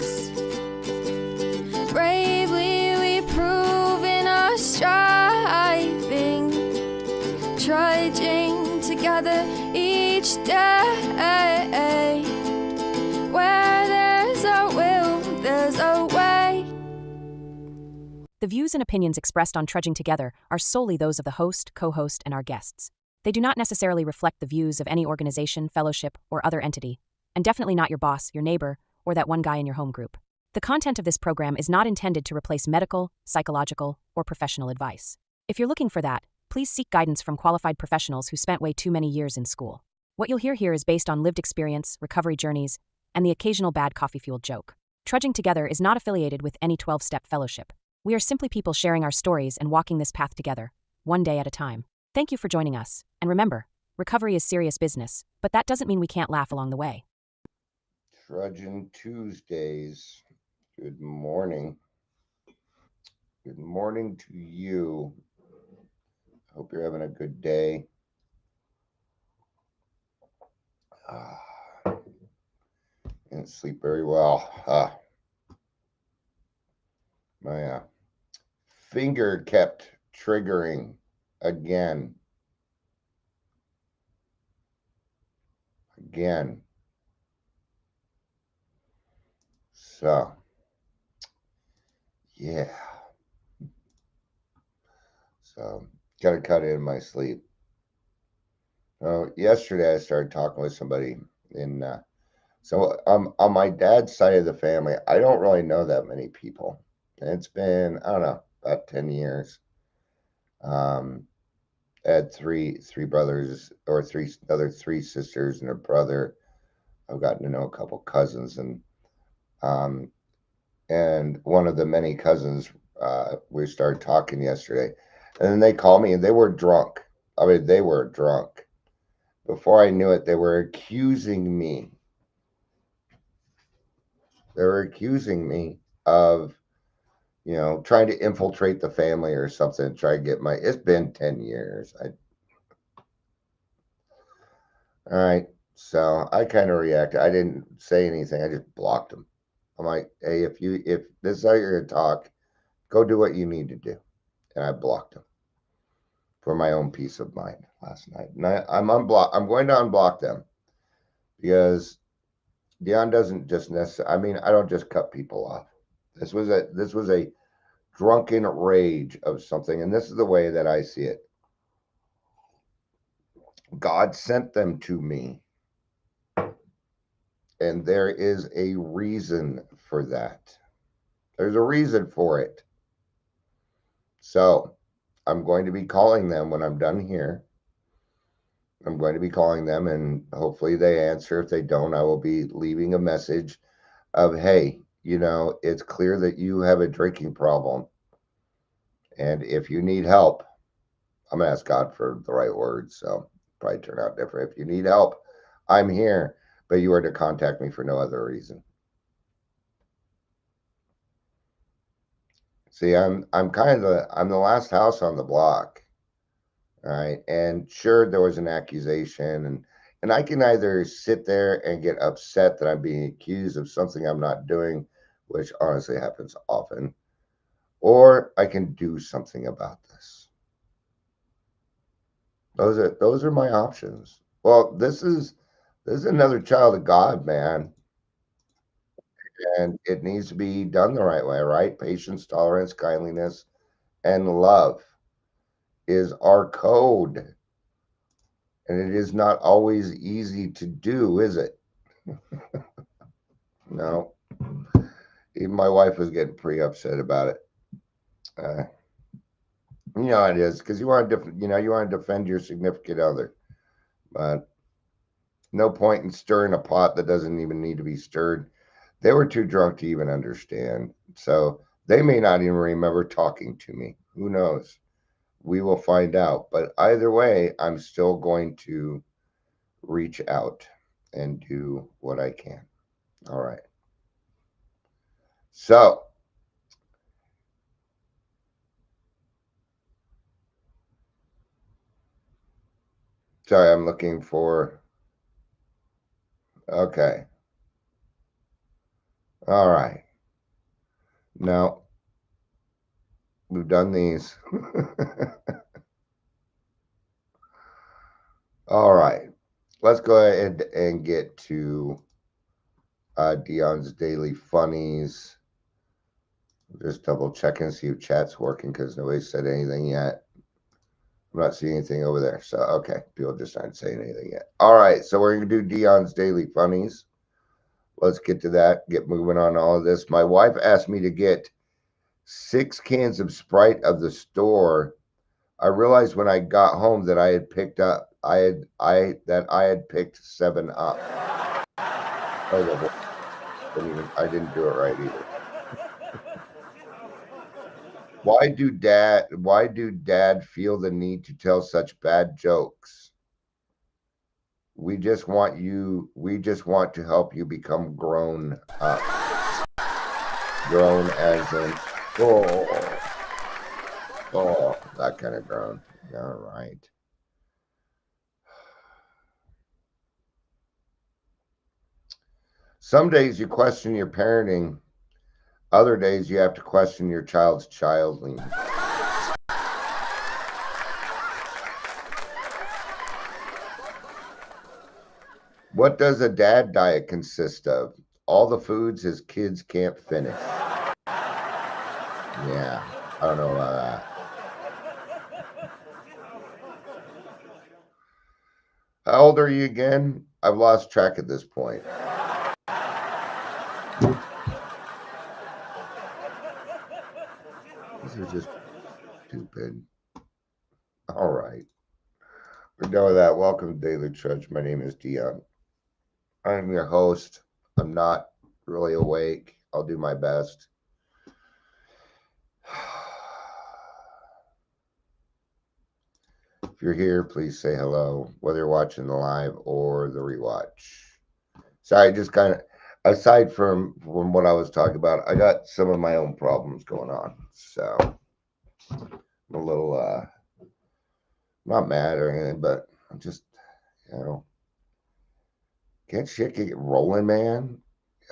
amends. Bravely we prove in our striving, trudging together each day. Where there's a will, there's a way. The views and opinions expressed on Trudging Together are solely those of the host, co-host, and our guests. They do not necessarily reflect the views of any organization, fellowship, or other entity, and definitely not your boss, your neighbor, or that one guy in your home group. The content of this program is not intended to replace medical, psychological, or professional advice. If you're looking for that, please seek guidance from qualified professionals who spent way too many years in school. What you'll hear here is based on lived experience, recovery journeys, and the occasional bad coffee-fueled joke. Trudging Together is not affiliated with any 12-step fellowship. We are simply people sharing our stories and walking this path together, one day at a time. Thank you for joining us, and remember, recovery is serious business, but that doesn't mean we can't laugh along the way. Trudging Tuesdays. Good morning. Good morning to you. Hope you're having a good day. Didn't sleep very well. My finger kept triggering again. So, yeah. So, got to cut in my sleep. Yesterday I started talking with somebody on my dad's side of the family, I don't really know that many people. It's been, I don't know, about 10 years. I had three brothers, or three sisters and a brother. I've gotten to know a couple cousins, and one of the many cousins, we started talking yesterday, and then they called me and they were drunk. I mean, they were drunk. Before I knew it, they were accusing me. Of, trying to infiltrate the family or something, try to get it's been 10 years. All right. So I kind of reacted. I didn't say anything. I just blocked them. I'm like, hey, if this is how you're going to talk, go do what you need to do. And I blocked them for my own peace of mind last night. And I'm going to unblock them because Dion doesn't just necessarily, I mean, I don't just cut people off. This was a drunken rage of something. And this is the way that I see it. God sent them to me. And there is a reason for that. There's a reason for it. So I'm going to be calling them when I'm done here. I'm going to be calling them, and hopefully they answer. If they don't, I will be leaving a message of, hey, it's clear that you have a drinking problem. And if you need help, I'm going to ask God for the right words. So probably turn out different. If you need help, I'm here, but you are to contact me for no other reason. See, I'm the last house on the block. All right. And sure, there was an accusation, and I can either sit there and get upset that I'm being accused of something I'm not doing, which honestly happens often, or I can do something about this. Those are my options. Well, this is another child of God, man. And it needs to be done the right way, right? Patience, tolerance, kindliness, and love is our code. And it is not always easy to do, is it? No. Even my wife was getting pretty upset about it. It is, because you want to defend your significant other. But no point in stirring a pot that doesn't even need to be stirred. They were too drunk to even understand. So they may not even remember talking to me. Who knows? We will find out. But either way, I'm still going to reach out and do what I can. All right. So, sorry, I'm looking for, okay. All right. Now, we've done these. All right. Let's go ahead and get to Dion's Daily Funnies. Just double checking, see if chat's working because nobody said anything yet. I'm not seeing anything over there. So, okay. People just aren't saying anything yet. All right. So, we're going to do Dion's Daily Funnies. Let's get to that. Get moving on all of this. My wife asked me to get 6 cans of Sprite of the store. I realized when I got home that I had picked 7 up. Oh, I didn't do it right either. Why do dad feel the need to tell such bad jokes? We just want to help you become grown up. Grown as in that kind of grown. All right. Some days you question your parenting. Other days you have to question your child's childing. What does a dad diet consist of? All the foods his kids can't finish. Yeah, I don't know about that. How old are you again? I've lost track at this point. These are just stupid. All right. We're done with that. Welcome to Daily Trudge. My name is Dion. I'm your host. I'm not really awake. I'll do my best. If you're here, please say hello, whether you're watching the live or the rewatch. Sorry, just kind of aside from what I was talking about, I got some of my own problems going on. So I'm a little not mad or anything, but I'm just, can't shit get rolling, man?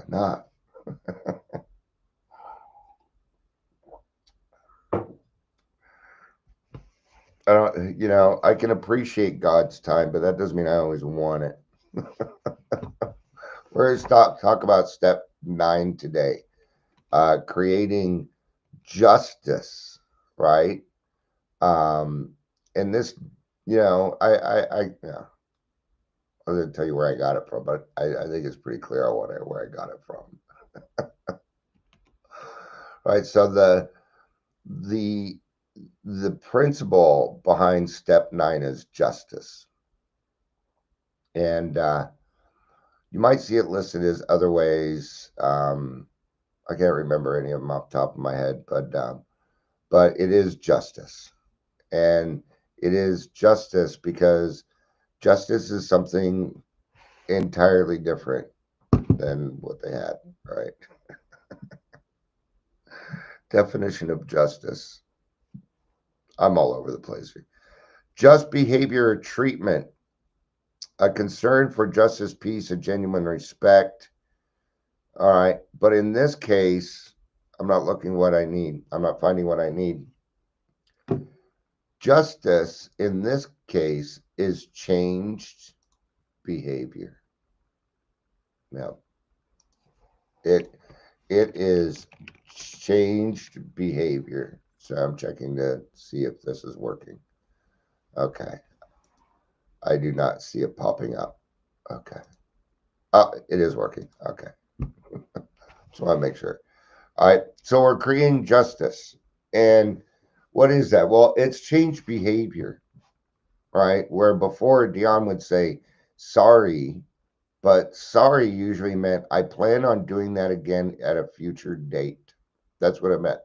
Not. I don't, I can appreciate God's time, but that doesn't mean I always want it. We're going to talk about step 9 today. Creating justice, right? And this, I'm going to tell you where I got it from, but I think it's pretty clear where I got it from. Right. So the principle behind step 9 is justice. And you might see it listed as other ways. I can't remember any of them off the top of my head, but it is justice. And it is justice because justice is something entirely different than what they had, right? Definition of justice. I'm all over the place here. Just behavior or treatment, a concern for justice, peace, and genuine respect. All right. But in this case, I'm not looking what I need. I'm not finding what I need. Justice in this case is changed behavior. Now, it is changed behavior. So I'm checking to see if this is working. Okay. I do not see it popping up. Okay. Oh, it is working. Okay. Just want to make sure. All right. So we're creating justice. And what is that? Well, it's changed behavior, right? Where before Dion would say, sorry, but sorry usually meant I plan on doing that again at a future date. That's what it meant.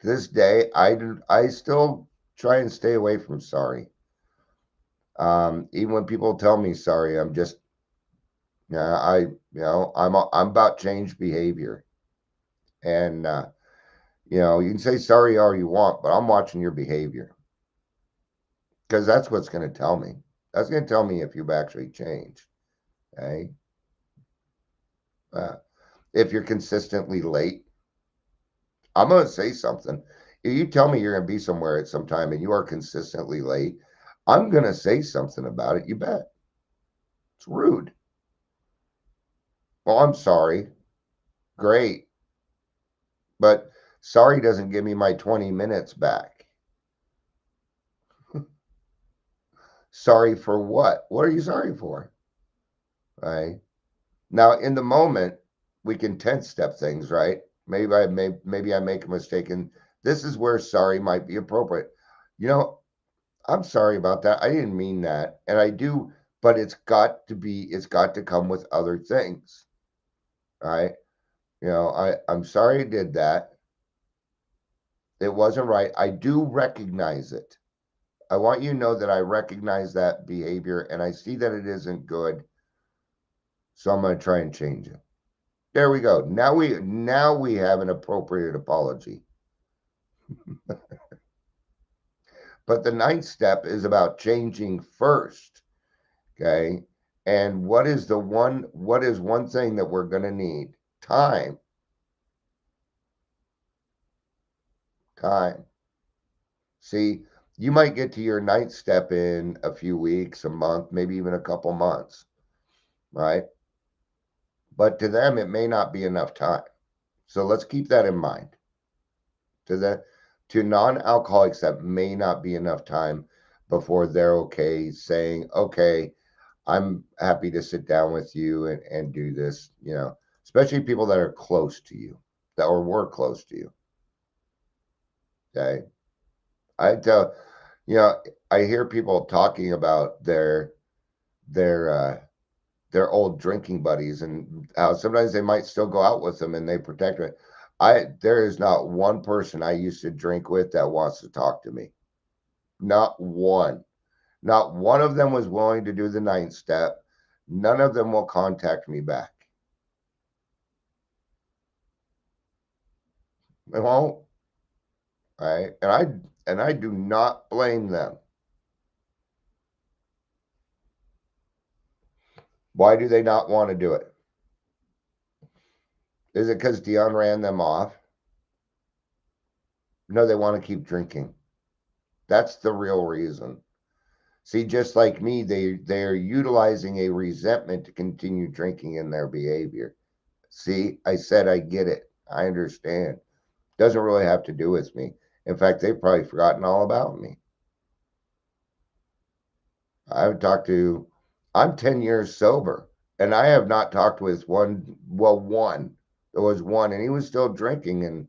To this day, I still try and stay away from sorry. Even when people tell me sorry, I'm just, I'm about change behavior. And, you can say sorry all you want, but I'm watching your behavior. Because that's what's going to tell me. That's going to tell me if you've actually changed. Okay. Uh, if you're consistently late, I'm going to say something. If you tell me you're going to be somewhere at some time and you are consistently late, I'm going to say something about it. You bet. It's rude. Well, I'm sorry. Great. But sorry doesn't give me my 20 minutes back. Sorry for what? What are you sorry for? Right? Now, in the moment, we can 10-step things, right? Maybe I make a mistake, and this is where sorry might be appropriate. You know, I'm sorry about that. I didn't mean that. And I do, but it's got to come with other things. Right? I'm sorry I did that. It wasn't right. I do recognize it. I want you to know that I recognize that behavior and I see that it isn't good. So I'm going to try and change it. There we go. Now we have an appropriate apology. But the 9th step is about changing first. Okay. And what is one thing that we're going to need? Time. Time. See, you might get to your 9th step in a few weeks, a month, maybe even a couple months, right? But to them, it may not be enough time. So let's keep that in mind. To non-alcoholics, that may not be enough time before they're okay saying, okay, I'm happy to sit down with you and do this, especially people that are close to you, that or were close to you. Okay. I tell, I hear people talking about their their old drinking buddies and how sometimes they might still go out with them and they protect it. There is not one person I used to drink with that wants to talk to me. Not one. Not one of them was willing to do the 9th step. None of them will contact me back. They won't. Right? And I do not blame them. Why do they not want to do it? Is it because Dion ran them off? No, they want to keep drinking. That's the real reason. See, just like me, they're utilizing a resentment to continue drinking in their behavior. See, I said I get it. I understand. Doesn't really have to do with me. In fact, they've probably forgotten all about me. I'm 10 years sober, and I have not talked with one. There was one, and he was still drinking, and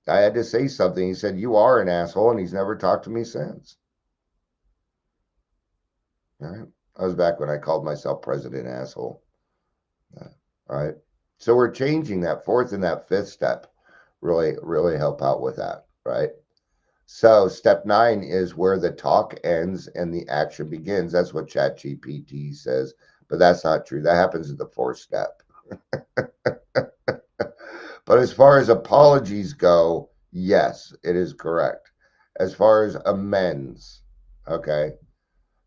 I had to say something. He said, "You are an asshole," and he's never talked to me since. All right. I was back when I called myself President Asshole. All right. So we're changing that 4th and that 5th step. Really, really help out with that. Right. So step 9 is where the talk ends and the action begins. That's what ChatGPT says, but that's not true. That happens at the 4th step. But as far as apologies go, yes, it is correct. As far as amends, okay.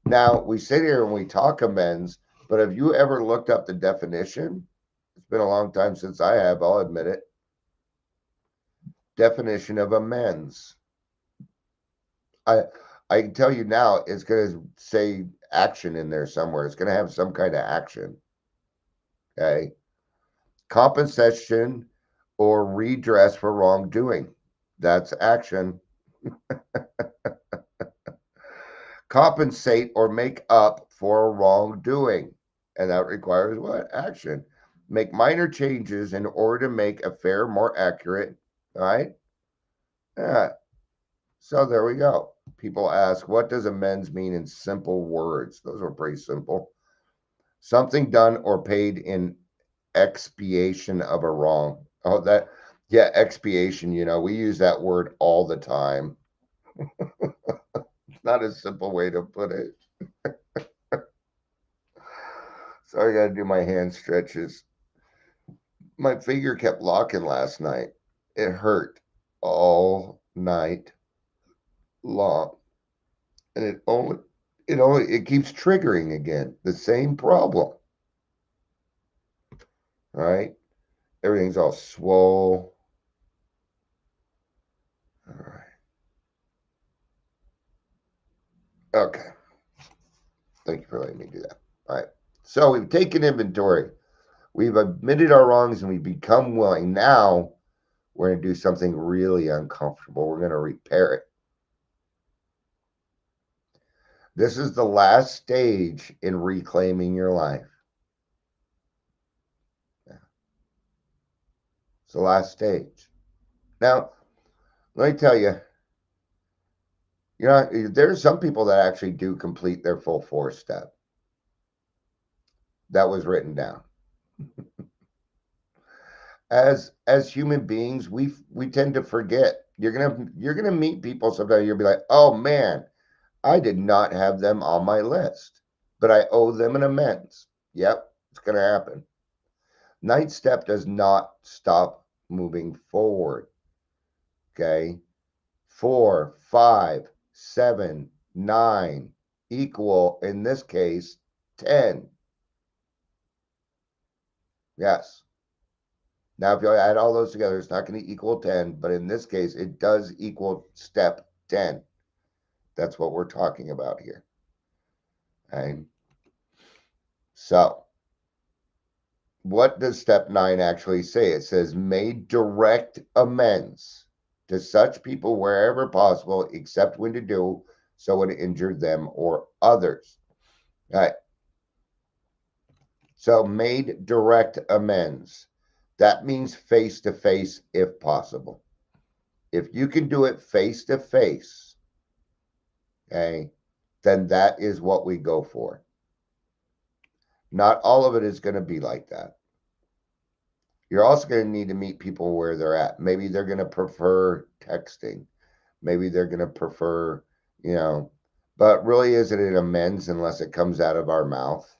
Now we sit here and we talk amends, but have you ever looked up the definition? It's been a long time since I have, I'll admit it. Definition of amends. I I can tell you now, it's going to say action in there somewhere. It's going to have some kind of action. Okay. Compensation or redress for wrongdoing. That's action. Compensate or make up for wrongdoing. And that requires what? Action. Make minor changes in order to make a fair, more accurate, right? Yeah. So there we go. People ask, what does amends mean in simple words? Those are pretty simple. Something done or paid in expiation of a wrong. Oh, yeah, expiation, we use that word all the time. It's not a simple way to put it. So I got to do my hand stretches. My finger kept locking last night. It hurt all night long. And it keeps triggering again. The same problem. All right. Everything's all swole. All right. Okay. Thank you for letting me do that. All right. So we've taken inventory. We've admitted our wrongs and we've become willing. Now we're going to do something really uncomfortable. We're going to repair it. This is the last stage in reclaiming your life. It's the last stage. Now, let me tell you, there's some people that actually do complete their full 4-step. That was written down. As human beings, we tend to forget. You're gonna meet people sometimes. You'll be like, oh man, I did not have them on my list, but I owe them an amends. Yep, it's gonna happen. Ninth step does not stop moving forward. Okay. 4, 5, 7, 9 equal, in this case, 10. Yes. Now, if you add all those together, it's not going to equal 10, but in this case, it does equal step 10. That's what we're talking about here. Okay. So, what does step 9 actually say? It says, made direct amends to such people wherever possible, except when to do so would injure them or others. All right. So made direct amends. That means face to face if possible. If you can do it face to face, okay, then that is what we go for. Not all of it is going to be like that. You're also going to need to meet people where they're at. Maybe they're going to prefer texting. Maybe they're going to prefer, but really isn't it amends unless it comes out of our mouth?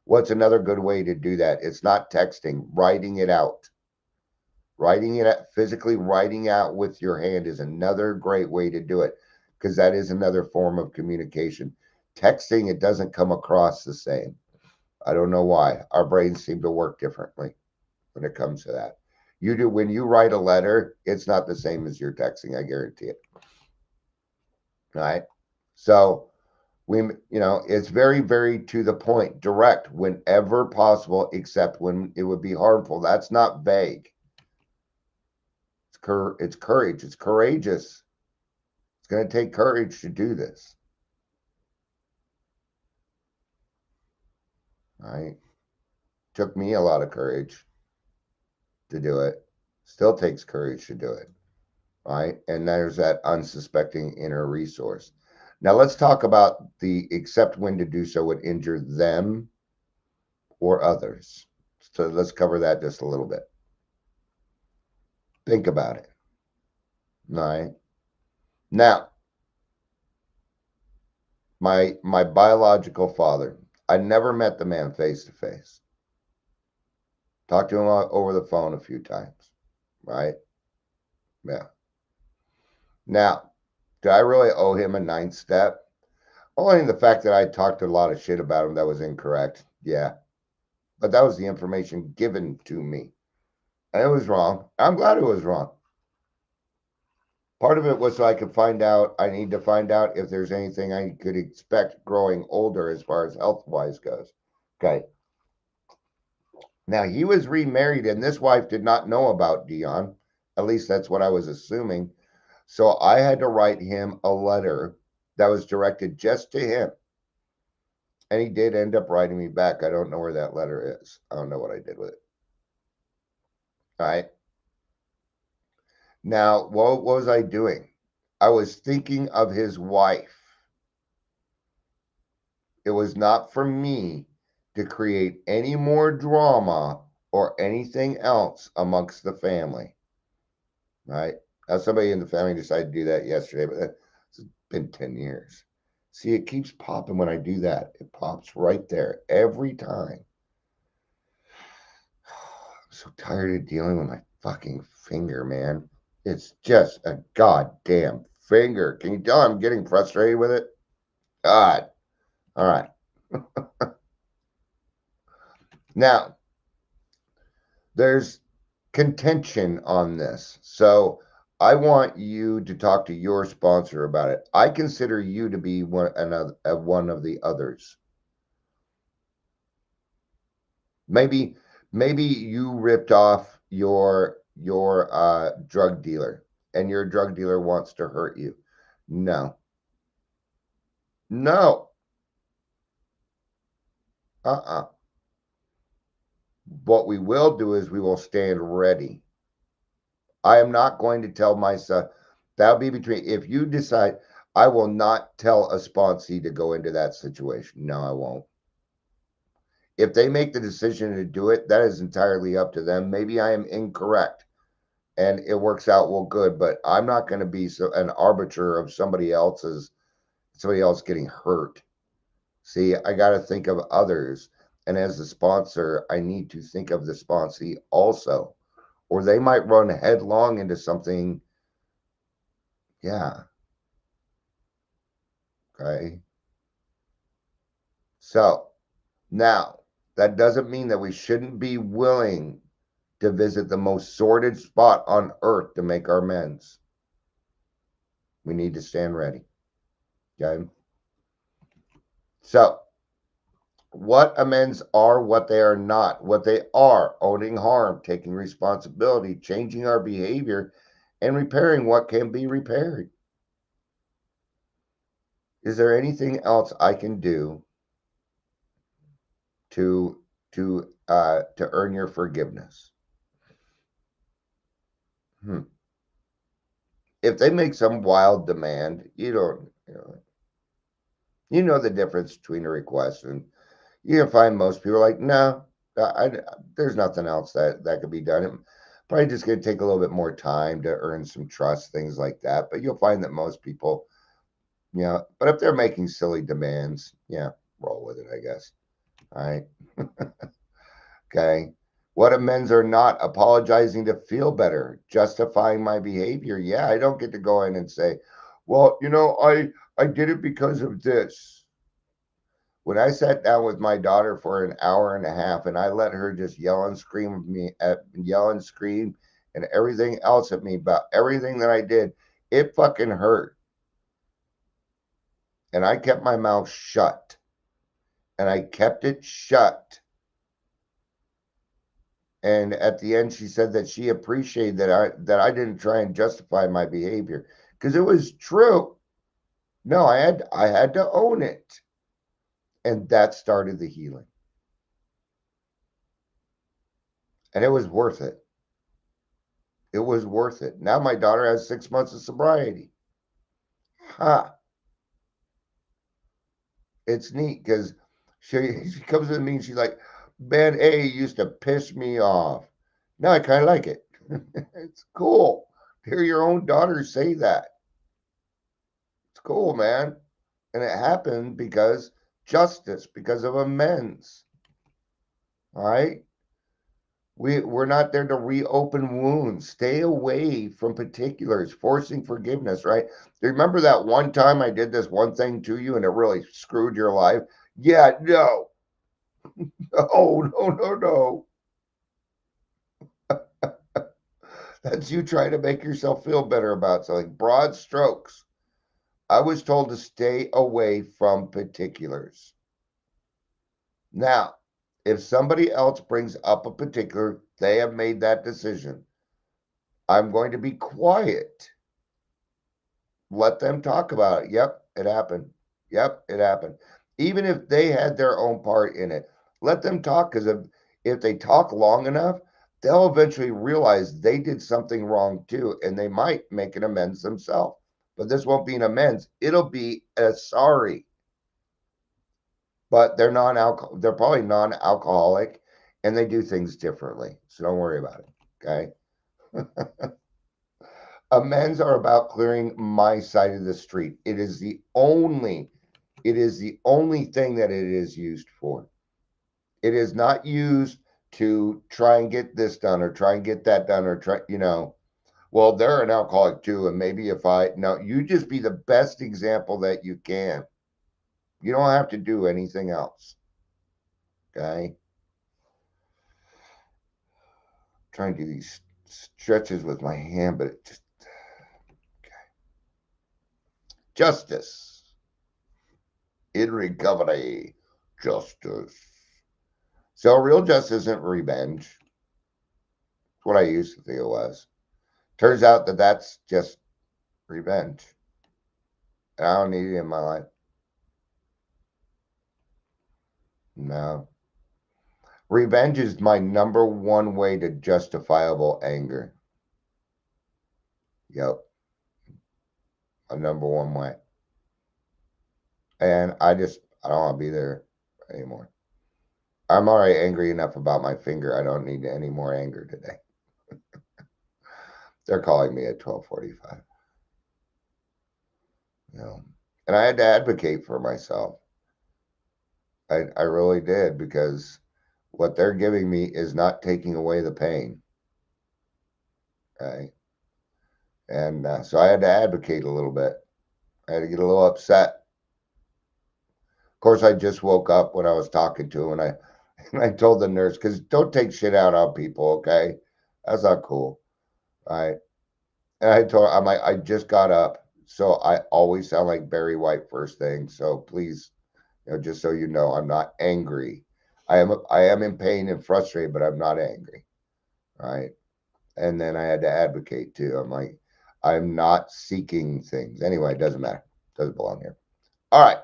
What's another good way to do that? It's not texting, writing it out. Writing it out, physically writing out with your hand is another great way to do it because that is another form of communication. Texting, it doesn't come across the same. I don't know why. Our brains seem to work differently when it comes to that. You do when you write a letter, it's not the same as your texting, I guarantee it. All right. So it's very, very to the point, direct whenever possible, except when it would be harmful. That's not vague. It's courage. It's courageous. It's going to take courage to do this. All right. Took me a lot of courage to do it. Still takes courage to do it. Right. And there's that unsuspecting inner resource. Now let's talk about the except when to do so would injure them or others. So let's cover that just a little bit. Think about it. All right. Now, my biological father, I never met the man face to face. Talked to him over the phone a few times, right? Yeah. Now, do I really owe him a 9th step? Only the fact that I talked a lot of shit about him that was incorrect. Yeah. But that was the information given to me. And it was wrong. I'm glad it was wrong. Part of it was so I could find out, I need to find out if there's anything I could expect growing older as far as health-wise goes. Okay. Now, he was remarried, and this wife did not know about Dion. At least that's what I was assuming. So I had to write him a letter that was directed just to him. And he did end up writing me back. I don't know where that letter is. I don't know what I did with it. All right. Now, what was I doing? I was thinking of his wife. It was not for me to create any more drama or anything else amongst the family. Right? Now, somebody in the family decided to do that yesterday, but it's been 10 years. See, it keeps popping when I do that. It pops right there every time. I'm so tired of dealing with my fucking finger, man. It's just a goddamn finger. Can you tell I'm getting frustrated with it? God. All right. Now, there's contention on this. So I want you to talk to your sponsor about it. I consider you to be one of the others. Maybe you ripped off your drug dealer, and your drug dealer wants to hurt you. No. No. Uh-uh. What we will do is we will stand ready. I am not going to tell my son. That'll be between, if you decide, I will not tell a sponsee to go into that situation. No, I won't. If they make the decision to do it, that is entirely up to them. Maybe I am incorrect and it works out well, good, but I'm not going to be an arbiter of somebody else getting hurt. See, I got to think of others. And as a sponsor, I need to think of the sponsee also, or they might run headlong into something. Yeah. Okay. So now that doesn't mean that we shouldn't be willing to visit the most sordid spot on earth to make our amends. We need to stand ready. Okay. So what amends are, what they are not. What they are: owning harm, taking responsibility, changing our behavior, and repairing what can be repaired. Is there anything else I can do to earn your forgiveness? If they make some wild demand, you know the difference between a request, and you can find most people are like, no, there's nothing else that could be done. It probably just going to take a little bit more time to earn some trust, things like that. But you'll find that most people, but if they're making silly demands, yeah, roll with it, I guess. All right. Okay. What amends are not: apologizing to feel better, justifying my behavior. Yeah, I don't get to go in and say, well, I did it because of this. When I sat down with my daughter for an hour and a half and I let her just yell and scream and everything else at me about everything that I did, it fucking hurt. And I kept my mouth shut. And I kept it shut. And at the end, she said that she appreciated that I didn't try and justify my behavior because it was true. No, I had to own it. And that started the healing. And it was worth it. It was worth it. Now my daughter has 6 months of sobriety. It's neat because she comes to me and she's like, man, A used to piss me off. Now I kind of like it. It's cool to hear your own daughter say that. It's cool, man. And it happened because because of amends. All right. We're not there to reopen wounds. Stay away from particulars, forcing forgiveness, right? Remember that one time I did this one thing to you and it really screwed your life? Yeah, no. No. That's you trying to make yourself feel better about something. Broad strokes. I was told to stay away from particulars. Now, if somebody else brings up a particular, they have made that decision. I'm going to be quiet. Let them talk about it. Yep, it happened. Yep, it happened. Even if they had their own part in it, let them talk, because if they talk long enough, they'll eventually realize they did something wrong too, and they might make an amends themselves. But this won't be an amends. It'll be a sorry. But they're they're probably non-alcoholic, and they do things differently. So don't worry about it. Okay. Amends are about clearing my side of the street. It is the only thing that it is used for. It is not used to try and get this done or try and get that done or well, they're an alcoholic too. And maybe you just be the best example that you can. You don't have to do anything else. Okay. trying to do these stretches with my hand, but it just okay. Justice in recovery. Justice. So real justice isn't revenge. It's what I used to think it was. Turns out that that's just revenge. And I don't need it in my life. No. Revenge is my number one way to justifiable anger. Yep. My number one way. And I don't want to be there anymore. I'm already angry enough about my finger. I don't need any more anger today. They're calling me at 12:45. You know, and I had to advocate for myself. I really did, because what they're giving me is not taking away the pain. Right. And so I had to advocate a little bit. I had to get a little upset. Of course, I just woke up when I was talking to him, and I told the nurse, because don't take shit out on people, okay? That's not cool. Right. And I'm like, I just got up, so I always sound like Barry White first thing. So please, just so you know, I'm not angry. I am in pain and frustrated, but I'm not angry. Right. And then I had to advocate too. I'm like, I'm not seeking things. Anyway, it doesn't matter. Doesn't belong here. All right.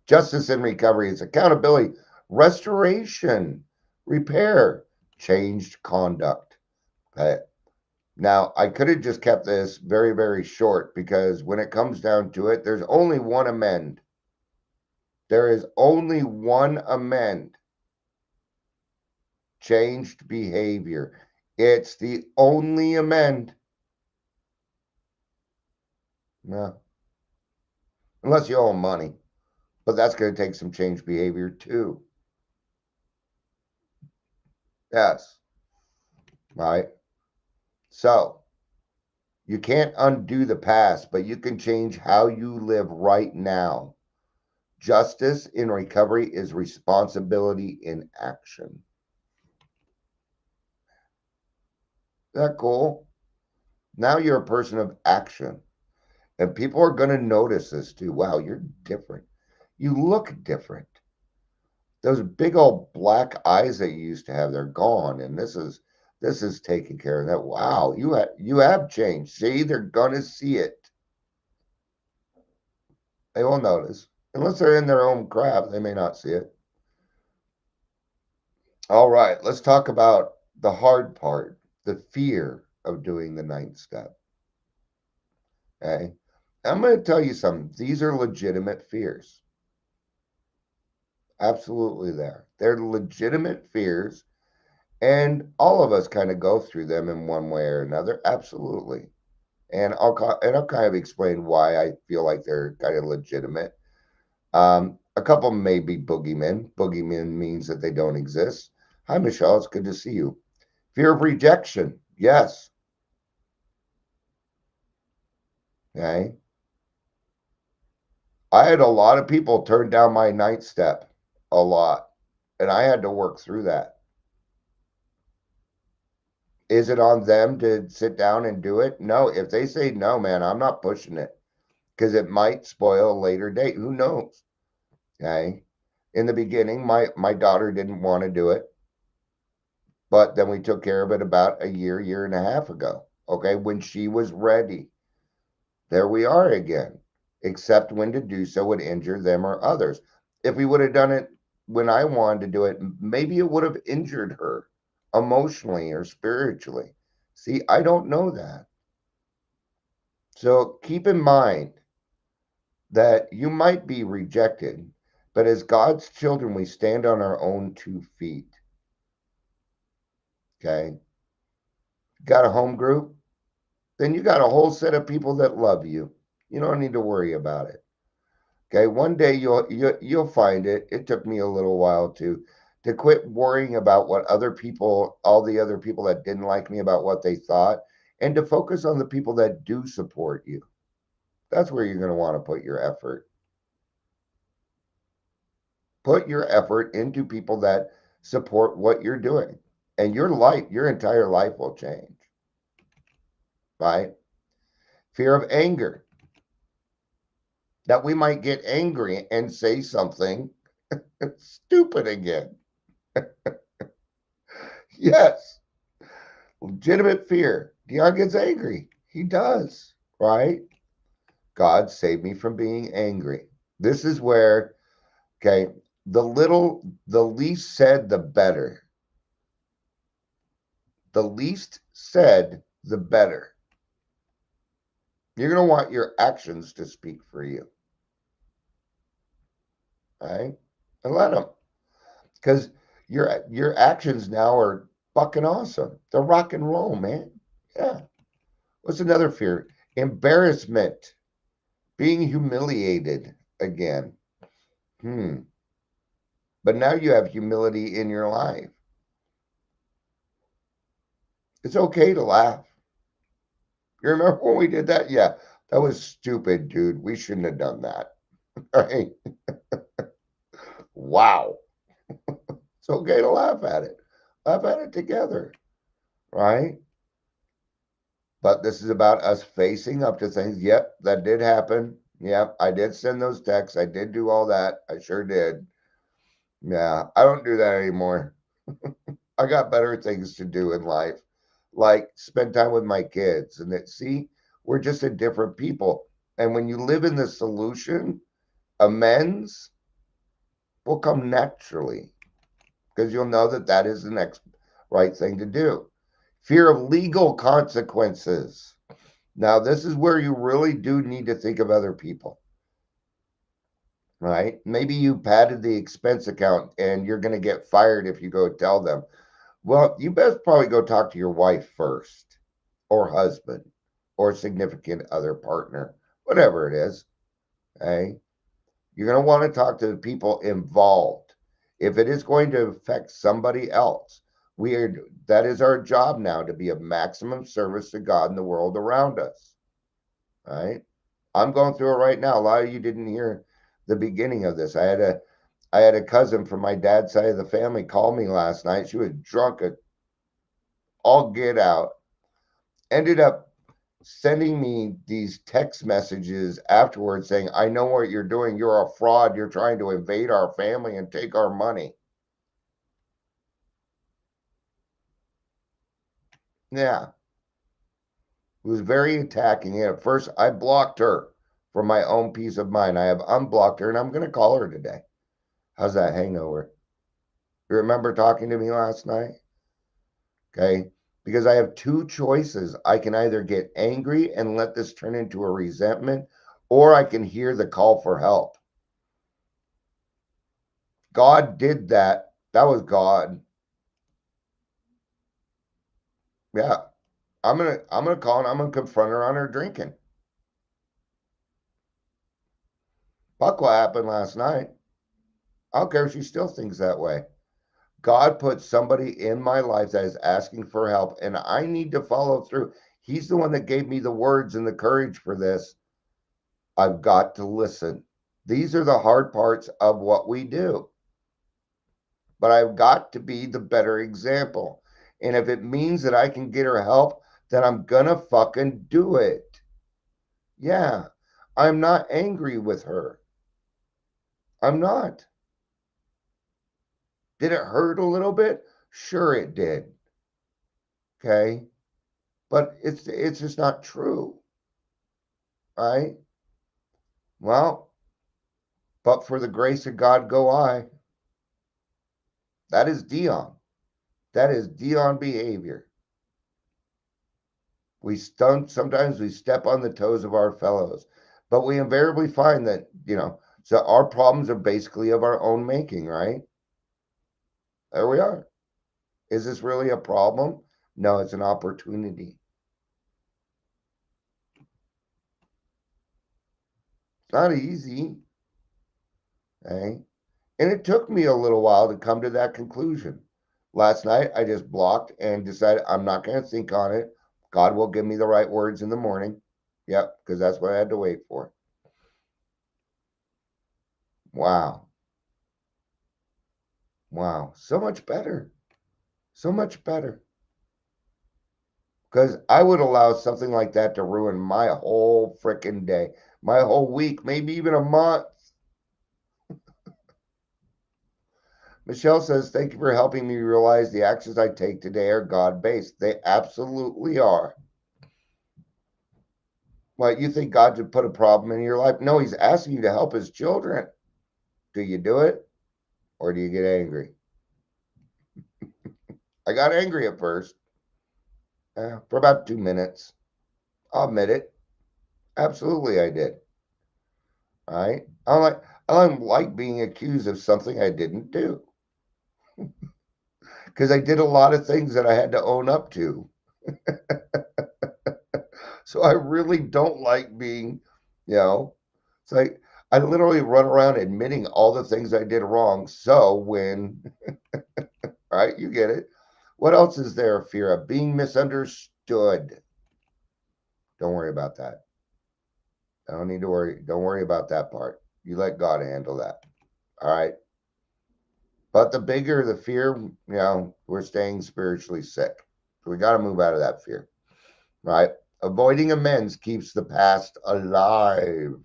Justice in recovery is accountability, restoration, repair, changed conduct. Okay. Now, I could have just kept this very, very short, because when it comes down to it, there's only one amend. There is only one amend. Changed behavior. It's the only amend. No. Unless you owe them money. But that's going to take some changed behavior too. Yes. Right. So, you can't undo the past, but you can change how you live right now. Justice in recovery is responsibility in action. Isn't that cool? Now you're a person of action. And people are going to notice this too. Wow, you're different. You look different. Those big old black eyes that you used to have, they're gone. And this is taking care of that. Wow, you have changed. See, they're going to see it. They will notice. Unless they're in their own crap, they may not see it. All right, let's talk about the hard part, the fear of doing the ninth step. Okay. I'm going to tell you something. These are legitimate fears. Absolutely there. They're legitimate fears, and all of us kind of go through them in one way or another. Absolutely. And I'll kind of explain why I feel like they're kind of legitimate. A couple may be boogeymen. Boogeymen means that they don't exist. Hi, Michelle. It's good to see you. Fear of rejection. Yes. Okay. I had a lot of people turn down my ninth step. A lot. And I had to work through that. Is it on them to sit down and do it? No. If they say no, man, I'm not pushing it, because it might spoil a later date. Who knows? Okay. In the beginning, my daughter didn't want to do it, but then we took care of it about a year and a half ago. Okay. When she was ready, there we are again, except when to do so would injure them or others. If we would have done it when I wanted to do it, maybe it would have injured her emotionally or spiritually. See, I don't know that. So keep in mind that you might be rejected, but as God's children, we stand on our own 2 feet. Okay. Got a home group? Then you got a whole set of people that love you. You don't need to worry about it. Okay. One day you'll find it. It took me a little while to quit worrying about what other people, all the other people that didn't like me, about what they thought, and to focus on the people that do support you. That's where you're going to want to put your effort. Put your effort into people that support what you're doing. And your entire life will change, right? Fear of anger, that we might get angry and say something stupid again. Yes, legitimate fear. Dion gets angry. He does, right? God save me from being angry. This is where, okay, the least said, the better. The least said, the better. You're going to want your actions to speak for you, right? And let them, because your actions now are fucking awesome. They're rock and roll, man. Yeah. What's another fear? Embarrassment, being humiliated again. But now you have humility in your life. It's okay to laugh. You remember when we did that? Yeah, that was stupid, dude. We shouldn't have done that. Right? Wow. It's okay to laugh at it. Laugh at it together. Right? But this is about us facing up to things. Yep, that did happen. Yep, I did send those texts. I did do all that. I sure did. Yeah, I don't do that anymore. I got better things to do in life, like spend time with my kids. And that, see, we're just a different people. And when you live in the solution, amends will come naturally because you'll know that that is the next right thing to do. Fear of legal consequences. Now, this is where you really do need to think of other people, right? Maybe you padded the expense account and you're going to get fired if you go tell them. Well, you best probably go talk to your wife first, or husband, or significant other partner, whatever it is. Okay? You're going to want to talk to the people involved. If it is going to affect somebody else, that is our job now, to be of maximum service to God and the world around us. Right? I'm going through it right now. A lot of you didn't hear the beginning of this. I had a cousin from my dad's side of the family call me last night. She was drunk at all get out. Ended up sending me these text messages afterwards saying, I know what you're doing. You're a fraud. You're trying to invade our family and take our money. Yeah. It was very attacking. At first, I blocked her for my own peace of mind. I have unblocked her and I'm going to call her today. How's that hangover? You remember talking to me last night? Okay. Because I have two choices. I can either get angry and let this turn into a resentment, or I can hear the call for help. God did that. That was God. Yeah. I'm gonna call and I'm gonna confront her on her drinking. Fuck what happened last night. I don't care if she still thinks that way. God put somebody in my life that is asking for help, and I need to follow through. He's the one that gave me the words and the courage for this. I've got to listen. These are the hard parts of what we do. But I've got to be the better example. And if it means that I can get her help, then I'm gonna fucking do it. Yeah, I'm not angry with her. I'm not. Did it hurt a little bit? Sure it did. Okay. But it's just not true. Right? Well, but for the grace of God go I. That is Dion. That is Dion behavior. Sometimes we step on the toes of our fellows, but we invariably find that, so our problems are basically of our own making, right? There we are. Is this really a problem? No, it's an opportunity. It's not easy, okay? And it took me a little while to come to that conclusion. Last night, I just blocked and decided I'm not going to think on it. God will give me the right words in the morning. Yep, because that's what I had to wait for. Wow. Wow. So much better. So much better. Because I would allow something like that to ruin my whole freaking day, my whole week, maybe even a month. Michelle says, thank you for helping me realize the actions I take today are God-based. They absolutely are. What, you think God should put a problem in your life? No, he's asking you to help his children. Do you do it? Or do you get angry? I got angry at first. For about 2 minutes. I'll admit it. Absolutely I did. All right. I don't like being accused of something I didn't do. Because I did a lot of things that I had to own up to. So I really don't like being, it's like I literally run around admitting all the things I did wrong. So when, all right, you get it. What else is there? Fear of being misunderstood. Don't worry about that. I don't need to worry. Don't worry about that part. You let God handle that. All right. But the bigger the fear, we're staying spiritually sick. So we got to move out of that fear. Right? Avoiding amends keeps the past alive.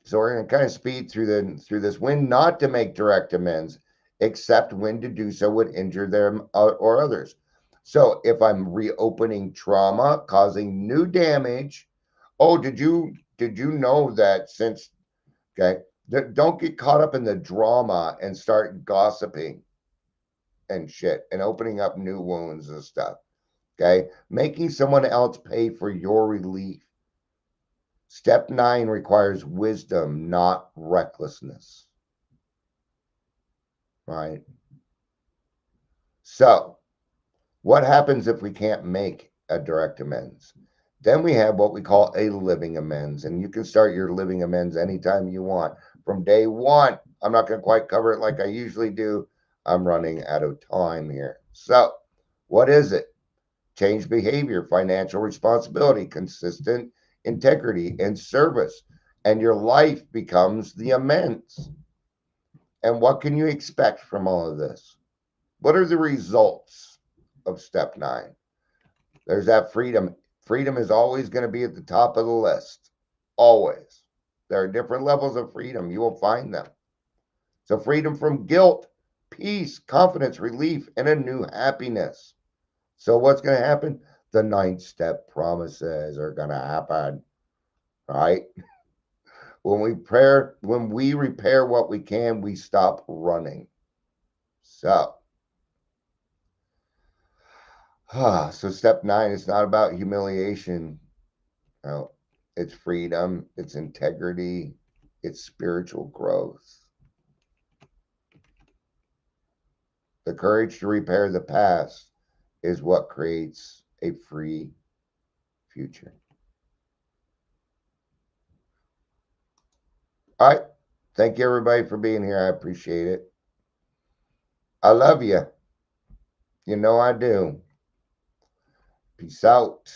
So we're going to kind of speed through this. When not to make direct amends, except when to do so would injure them or others. So if I'm reopening trauma, causing new damage, oh, did you know that since okay, don't get caught up in the drama and start gossiping and shit and opening up new wounds and stuff. Okay, making someone else pay for your relief. Step 9 requires wisdom, not recklessness. Right? So, what happens if we can't make a direct amends? Then we have what we call a living amends, and you can start your living amends anytime you want from day one. I'm not going to quite cover it like I usually do. I'm running out of time here. So, what is it? Change behavior, financial responsibility, consistent integrity, and service. And your life becomes the amends. And what can you expect from all of this? What are the results of step 9? There's that freedom. Freedom is always going to be at the top of the list. Always. There are different levels of freedom. You will find them. So, freedom from guilt, peace, confidence, relief, and a new happiness. So, what's going to happen? The 9th step promises are going to happen. Right? When we repair what we can, we stop running. So, so step 9 is not about humiliation. No, it's freedom, it's integrity, it's spiritual growth. The courage to repair the past is what creates a free future. All right. Thank you, everybody, for being here. I appreciate it. I love you. You know I do. Peace out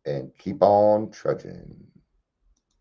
and keep on trudging.